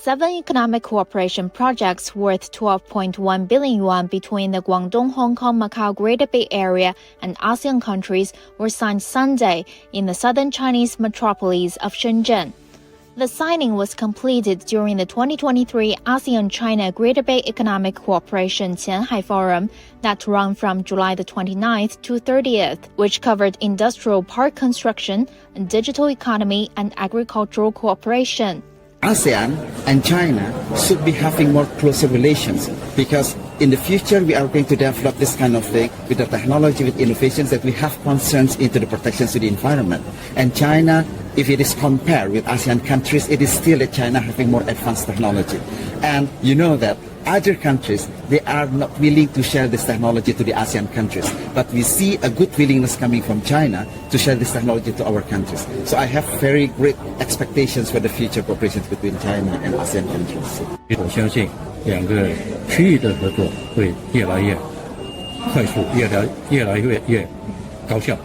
7 economic cooperation projects worth 12.1 billion yuan between the Guangdong-Hong Kong-Macau Greater Bay Area and ASEAN countries were signed Sunday in the southern Chinese metropolis of Shenzhen. The signing was completed during the 2023 ASEAN-China Greater Bay Economic Cooperation Qianhai Forum that ran from July the 29th to 30th, which covered industrial park construction, digital economy, and agricultural cooperation. ASEAN and China should be having more closer relations because in the future we are going to develop this kind of thing with the technology, with innovations that we have concerns into the protections to the environment. And China, if it is compared with ASEAN countries, it is still China having more advanced technology. And you know that other countries, they are not willing to share this technology to the ASEAN countries. But we see a good willingness coming from China to share this technology to our countries. So I have very great expectations for the future cooperation between China and ASEAN countries. 我相信两个区域的合作会越来越快速，越来越高效。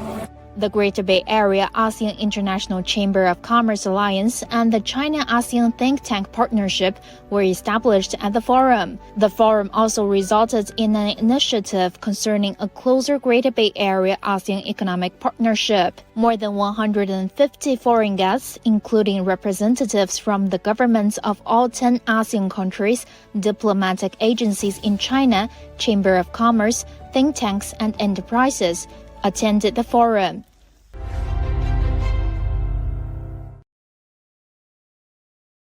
The Greater Bay Area ASEAN International Chamber of Commerce Alliance and the China-ASEAN Think Tank Partnership were established at the forum. The forum also resulted in an initiative concerning a closer Greater Bay Area ASEAN economic partnership. More than 150 foreign guests, including representatives from the governments of all 10 ASEAN countries, diplomatic agencies in China, Chamber of Commerce, think tanks, and enterprises, attended the forum.